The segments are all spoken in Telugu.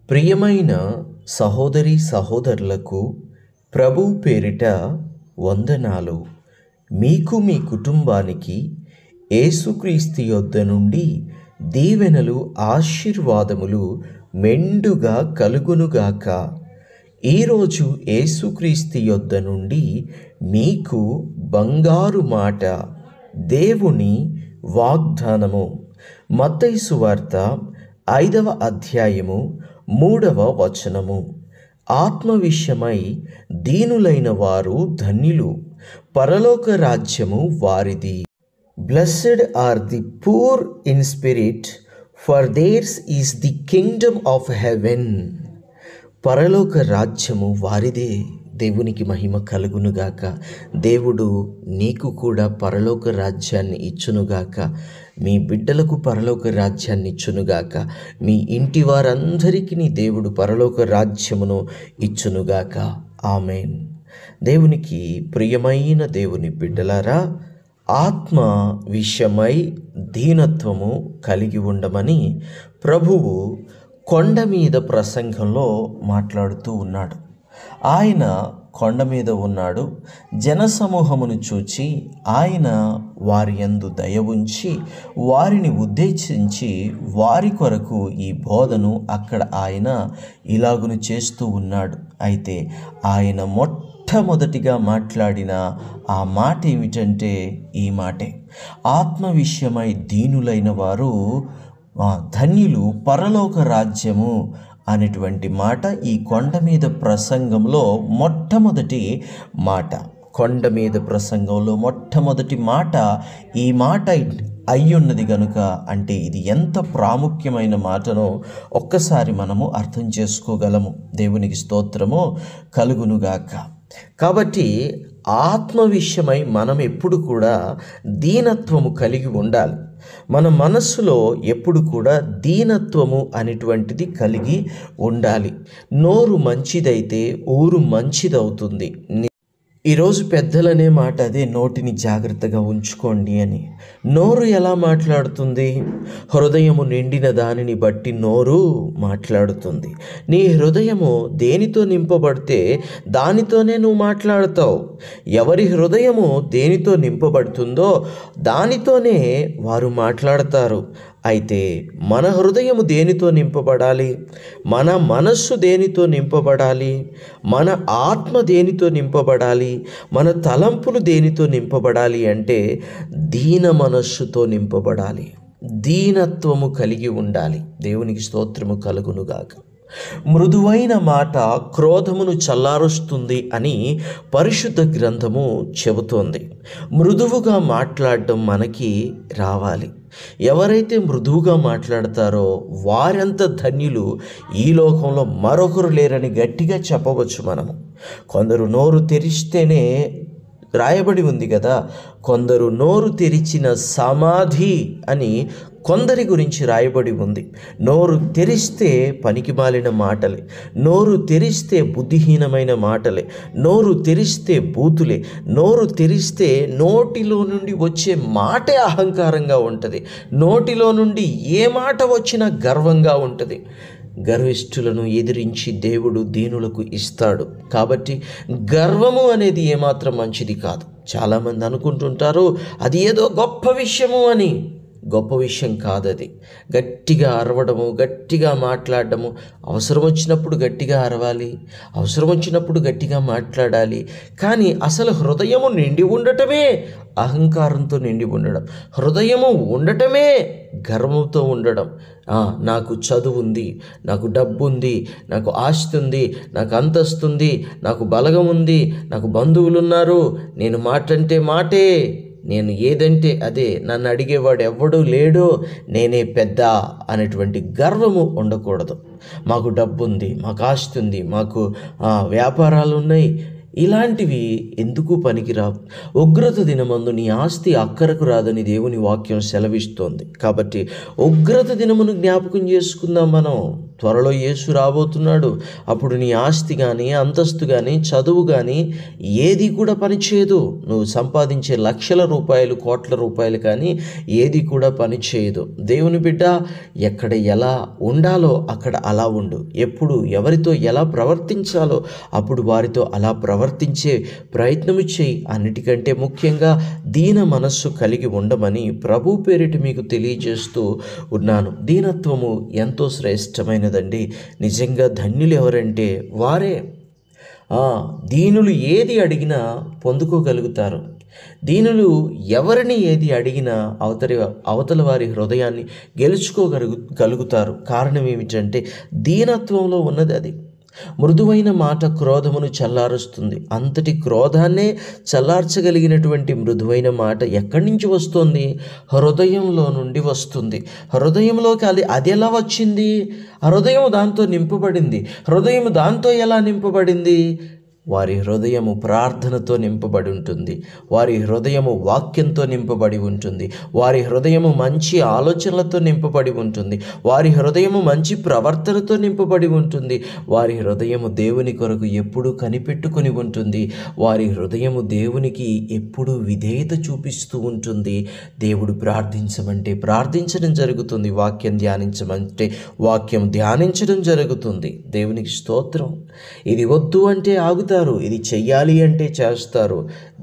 ప్రియమైన సహోదరి సహోదరులకు ప్రభువు పేరిట వందనాలు. మీకు మీ కుటుంబానికి యేసుక్రీస్తు యొద్ద నుండి దీవెనలు ఆశీర్వాదములు మెండుగా కలుగునుగాక. ఈరోజు యేసుక్రీస్తు యొద్ద నుండి మీకు బంగారు మాట, దేవుని వాగ్దానము. మత్తయి సువార్త 5వ అధ్యాయము 3వ వచనము. ఆత్మ విషయమై దీనులైన వారు ధన్యులు, పరలోక రాజ్యము వారిది. Blessed are the poor in spirit, for theirs is the kingdom of heaven. పరలోక రాజ్యము వారిదే. దేవునికి మహిమ కలుగునుగాక. దేవుడు నీకు కూడా పరలోక రాజ్యాన్ని ఇచ్చునుగాక. మీ బిడ్డలకు పరలోక రాజ్యాన్ని ఇచ్చునుగాక. మీ ఇంటి వారందరికీ దేవుడు పరలోక రాజ్యమును ఇచ్చునుగాక. ఆమేన్. దేవునికి ప్రియమైన దేవుని బిడ్డలారా, ఆత్మ విషయమై దీనత్వము కలిగి ఉండమని ప్రభువు కొండ మీద ప్రసంగంలో మాట్లాడుతూ ఉన్నాడు. ఆయన కొండ మీద ఉన్నాడు. జనసమూహమును చూచి ఆయన వారి యందు దయ ఉంచి వారిని ఉద్దేశించి వారి కొరకు ఈ బోధను అక్కడ ఆయన ఇలాగును చేస్తూ ఉన్నాడు. అయితే ఆయన మొట్టమొదటిగా మాట్లాడిన ఆ మాట ఏమిటంటే ఈ మాటే, ఆత్మ విషయమై దీనులైన వారు ధన్యులు, పరలోక రాజ్యము అనేటువంటి మాట ఈ కొండ మీద ప్రసంగంలో మొట్టమొదటి మాట. కొండ మీద ప్రసంగంలో మొట్టమొదటి మాట ఈ మాట అయ్యున్నది గనుక, అంటే ఇది ఎంత ప్రాముఖ్యమైన మాటనో ఒక్కసారి మనము అర్థం చేసుకోగలము. దేవునికి స్తోత్రము కలుగునుగాక. కాబట్టి ఆత్మ విషయమై మనం ఎప్పుడు కూడా దీనత్వము కలిగి ఉండాలి. మన మనస్సులో ఎప్పుడు కూడా దీనత్వము అనేటువంటిది కలిగి ఉండాలి. నోరు మంచిదైతే ఊరు మంచిదవుతుంది. ఈరోజు పెద్దలనే మాట అదే, నోటిని జాగ్రత్తగా ఉంచుకోండి అని. నోరు ఎలా మాట్లాడుతుంది? హృదయము నిండిన దానిని బట్టి నోరు మాట్లాడుతుంది. నీ హృదయము దేనితో నింపబడితే దానితోనే నువ్వు మాట్లాడతావు. ఎవరి హృదయము దేనితో నింపబడుతుందో దానితోనే వారు మాట్లాడతారు. అయితే మన హృదయము దేనితో నింపబడాలి? మన మనస్సు దేనితో నింపబడాలి? మన ఆత్మ దేనితో నింపబడాలి? మన తలంపులు దేనితో నింపబడాలి అంటే దీన మనస్సుతో నింపబడాలి. దీనత్వము కలిగి ఉండాలి. దేవునికి స్తోత్రము కలుగునుగాక. మృదువైన మాట క్రోధమును చల్లారుస్తుంది అని పరిశుద్ధ గ్రంథము చెబుతోంది. మృదువుగా మాట్లాడడం మనకి రావాలి. ఎవరైతే మృదువుగా మాట్లాడతారో వారంత ధన్యులు ఈ లోకంలో మరొకరు లేరని గట్టిగా చెప్పవచ్చు మనము. కొందరు నోరు తెరిస్తేనే రాయబడి ఉంది కదా, కొందరు నోరు తెరిచిన సమాధి అని కొందరి గురించి రాయబడి ఉంది. నోరు తెరిస్తే పనికిమాలిన మాటలే, నోరు తెరిస్తే బుద్ధిహీనమైన మాటలే, నోరు తెరిస్తే బూతులే, నోరు తెరిస్తే నోటిలో నుండి వచ్చే మాటే అహంకారంగా ఉంటుంది. నోటిలో నుండి ఏ మాట వచ్చినా గర్వంగా ఉంటుంది. గర్విష్ఠులను ఎదిరించి దేవుడు దీనులకు ఇస్తాడు. కాబట్టి గర్వము అనేది ఏమాత్రం మంచిది కాదు. చాలామంది అనుకుంటుంటారు అది ఏదో గొప్ప విషయము అని. గొప్ప విషయం కాదది. గట్టిగా అరవడము, గట్టిగా మాట్లాడడము, అవసరం వచ్చినప్పుడు గట్టిగా అరవాలి, అవసరం వచ్చినప్పుడు గట్టిగా మాట్లాడాలి. కానీ అసలు హృదయము నిండి ఉండటమే అహంకారంతో నిండి ఉండడం, హృదయము ఉండటమే గర్వంతో ఉండడం. నాకు చదువు ఉంది, నాకు డబ్బు ఉంది, నాకు ఆస్తి ఉంది, నాకు అంతస్తు ఉంది, నాకు బలగం ఉంది, నాకు బంధువులు ఉన్నారు, నేను మాటంటే మాటే, నేను ఏదంటే అదే, నన్ను అడిగేవాడు ఎవ్వడూ లేడు, నేనే పెద్ద అనేటువంటి గర్వము ఉండకూడదు. మాకు డబ్బు ఉంది, మాకు ఆస్తి ఉంది, మాకు వ్యాపారాలు ఉన్నాయి, ఇలాంటివి ఎందుకు పనికిరావు. ఉగ్రత దినమందు నీ ఆస్తి అక్కరకు రాదని దేవుని వాక్యం సెలవిస్తోంది. కాబట్టి ఉగ్రత దినమును జ్ఞాపకం చేసుకుందాం మనం. త్వరలో యేసు రాబోతున్నాడు. అప్పుడు నీ ఆస్తి కానీ, అంతస్తు కానీ, చదువు కానీ ఏది కూడా పనిచేయదు. నువ్వు సంపాదించే లక్షల రూపాయలు, కోట్ల రూపాయలు కానీ ఏది కూడా పనిచేయదు. దేవుని బిడ్డ, ఎక్కడ ఎలా ఉండాలో అక్కడ అలా ఉండు. ఎప్పుడు ఎవరితో ఎలా ప్రవర్తించాలో అప్పుడు వారితో అలా ప్రవర్తించే ప్రయత్నము చేయి. అన్నిటికంటే ముఖ్యంగా దీన మనస్సు కలిగి ఉండమని ప్రభు పేరిట మీకు తెలియజేస్తూ ఉన్నాను. దీనత్వము ఎంతో శ్రేష్టమైనదండి. నిజంగా ధన్యులు ఎవరంటే వారే. దీనులు ఏది అడిగినా పొందుకోగలుగుతారు. దీనులు ఎవరిని ఏది అడిగినా అవతల వారి హృదయాన్ని గెలుచుకోగలుగుతారు. కారణం ఏమిటంటే దీనత్వంలో ఉన్నది అది. మృదువైన మాట క్రోధమును చల్లారుస్తుంది. అంతటి క్రోధాన్నే చల్లార్చగలిగినటువంటి మృదువైన మాట ఎక్కడి నుంచి వస్తుంది? హృదయంలో నుండి వస్తుంది. హృదయంలోకి అది ఎలా వచ్చింది? హృదయం దాంతో నింపబడింది. హృదయం దాంతో ఎలా నింపబడింది? వారి హృదయము ప్రార్థనతో నింపబడి ఉంటుంది. వారి హృదయము వాక్యంతో నింపబడి ఉంటుంది. వారి హృదయము మంచి ఆలోచనలతో నింపబడి ఉంటుంది. వారి హృదయము మంచి ప్రవర్తనతో నింపబడి ఉంటుంది. వారి హృదయము దేవుని కొరకు ఎప్పుడూ కనిపెట్టుకొని ఉంటుంది. వారి హృదయము దేవునికి ఎప్పుడూ విధేయత చూపిస్తూ ఉంటుంది. దేవుడు ప్రార్థించమంటే ప్రార్థించడం జరుగుతుంది. వాక్యం ధ్యానించమంటే వాక్యం ధ్యానించడం జరుగుతుంది. దేవునికి స్తోత్రం. ఇది వద్దు అంటే ఆగుతారు, ఇది చెయ్యాలి అంటే చేస్తారు.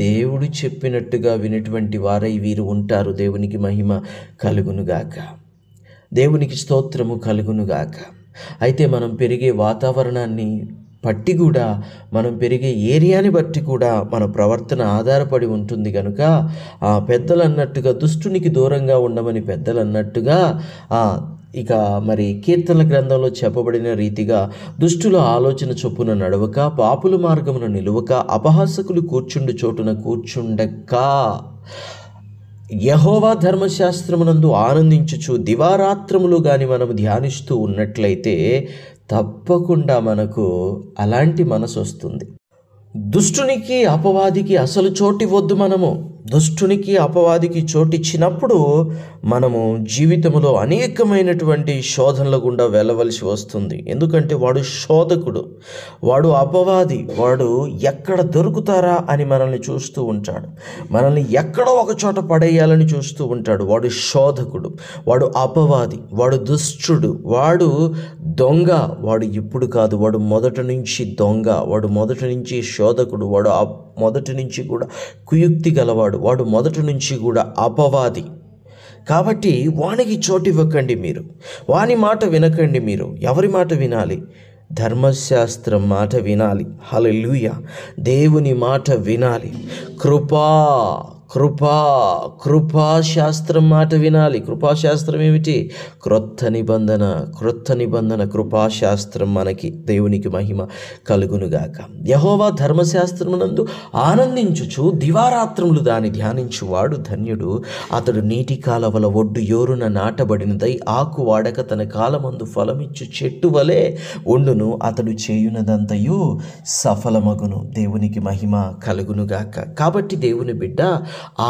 దేవుడు చెప్పినట్టుగా వినటువంటి వారై వీరు ఉంటారు. దేవునికి మహిమ కలుగునుగాక. దేవునికి స్తోత్రము కలుగునుగాక. అయితే మనం పెరిగే వాతావరణాన్ని బట్టి కూడా, మనం పెరిగే ఏరియాని బట్టి కూడా మన ప్రవర్తన ఆధారపడి ఉంటుంది. కనుక పెద్దలు అన్నట్టుగా దుష్టునికి దూరంగా ఉండమని పెద్దలు అన్నట్టుగా ఇక మరి కీర్తనల గ్రంథంలో చెప్పబడిన రీతిగా దుష్టుల ఆలోచన చొప్పున నడవక, పాపుల మార్గమున నిలువక, అపహాసకులు కూర్చుండు చోటున కూర్చుండక, యెహోవా ధర్మశాస్త్రమునందు ఆనందించుచు దివారాత్రములు కానీ మనం ధ్యానిస్తూ ఉన్నట్లయితే తప్పకుండా మనకు అలాంటి మనసు వస్తుంది. దుష్టునికి అపవాదికి అసలు చోటివ్వద్దు. మనము దుష్టునికి అపవాదికి చోటిచ్చినప్పుడు మనము జీవితంలో అనేకమైనటువంటి శోధనల గుండా వెళ్ళవలసి వస్తుంది. ఎందుకంటే వాడు శోధకుడు, వాడు అపవాది. వాడు ఎక్కడ దొరుకుతారా అని మనల్ని చూస్తూ ఉంటాడు. మనల్ని ఎక్కడో ఒక చోట పడేయాలని చూస్తూ ఉంటాడు. వాడు శోధకుడు, వాడు అపవాది, వాడు దుష్టుడు, వాడు దొంగ. వాడు ఇప్పుడు కాదు, వాడు మొదటి నుంచి దొంగ, వాడు మొదటి నుంచి శోధకుడు, వాడు మొదటి నుంచి కూడా కుయుక్తి గలవాడు, వాడు మొదటి నుంచి కూడా అపవాది. కాబట్టి వానికి చోటు ఇవ్వకండి. మీరు వాని మాట వినకండి. మీరు ఎవరి మాట వినాలి? ధర్మశాస్త్రం మాట వినాలి. హల్లెలూయా. దేవుని మాట వినాలి. కృపాశాస్త్రం మాట వినాలి. కృపాశాస్త్రం ఏమిటి? క్రొత్త నిబంధన కృపాశాస్త్రం మనకి. దేవునికి మహిమ కలుగునుగాక. యెహోవా ధర్మశాస్త్రమునందు ఆనందించుచు దివారాత్రములు దాన్ని ధ్యానించువాడు ధన్యుడు. అతడు నీటి కాలవల ఒడ్డు యోరున నాటబడినదై ఆకు వాడక తన కాలమందు ఫలమిచ్చు చెట్టు వలె ఉండును. అతడు చేయునదంతయు సఫలమగును. దేవునికి మహిమ కలుగునుగాక. కాబట్టి దేవుని బిడ్డ,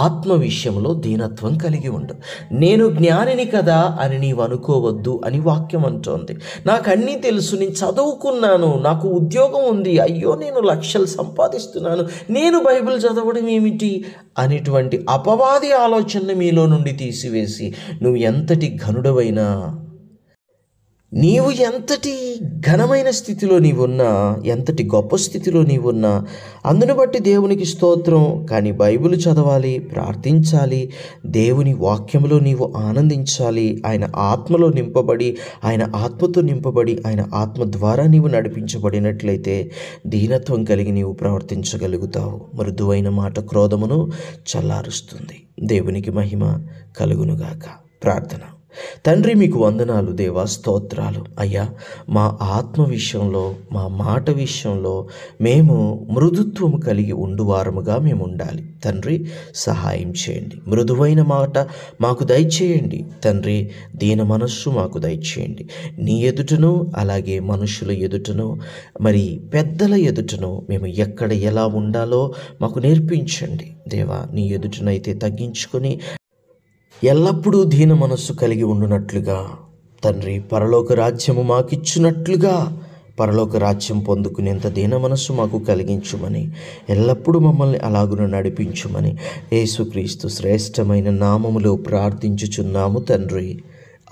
ఆత్మ విషయంలో దీనత్వం కలిగి ఉండు. నేను జ్ఞానిని కదా అని నీవు అనుకోవద్దు అని వాక్యం అంటోంది. నాకు అన్నీ తెలుసు, నేను చదువుకున్నాను, నాకు ఉద్యోగం ఉంది, అయ్యో నేను లక్షలు సంపాదిస్తున్నాను, నేను బైబిల్ చదవడం ఏమిటి అనేటువంటి అపవాది ఆలోచనని మీలో నుండి తీసివేసి, నువ్వు ఎంతటి ఘనుడవైనా, నీవు ఎంతటి ఘనమైన స్థితిలో నీవున్నా, ఎంతటి గొప్ప స్థితిలో నీవున్నా, అందును బట్టి దేవునికి స్తోత్రం. కానీ బైబిల్ చదవాలి, ప్రార్థించాలి, దేవుని వాక్యంలో నీవు ఆనందించాలి. ఆయన ఆత్మలో నింపబడి, ఆయన ఆత్మతో నింపబడి, ఆయన ఆత్మ ద్వారా నీవు నడిపించబడినట్లయితే దీనత్వం కలిగి నీవు ప్రవర్తించగలుగుతావు. మృదువైన మాట క్రోధమును చల్లారుస్తుంది. దేవునికి మహిమ కలుగునుగాక. ప్రార్థన. తండ్రి, మీకు వందనాలు దేవా, స్తోత్రాలు అయ్యా. మా ఆత్మ విషయంలో, మా మాట విషయంలో మేము మృదుత్వము కలిగి ఉండువారముగా మేము ఉండాలి. తండ్రి, సహాయం చేయండి. మృదువైన మాట మాకు దయచేయండి తండ్రి. దీన మనస్సు మాకు దయచేయండి. నీ ఎదుటను, అలాగే మనుషుల ఎదుటను, మరి పెద్దల ఎదుటను మేము ఎక్కడ ఎలా ఉండాలో మాకు నేర్పించండి దేవా. నీ ఎదుటనైతే తగ్గించుకొని ఎల్లప్పుడూ దీన మనస్సు కలిగి ఉండునట్లుగా తండ్రి, పరలోక రాజ్యము మాకిచ్చున్నట్లుగా పరలోక రాజ్యం పొందుకునేంత దీన మనస్సు మాకు కలిగించుమని, ఎల్లప్పుడూ మమ్మల్ని అలాగున నడిపించుమని యేసుక్రీస్తు శ్రేష్టమైన నామములో ప్రార్థించుచున్నాము తండ్రి.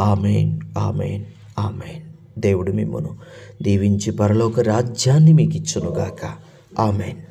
ఆమేన్, ఆమేన్, ఆమేన్. దేవుడు మిమ్మును దీవించి పరలోక రాజ్యాన్ని మీకు ఇచ్చునుగాక. ఆమేన్.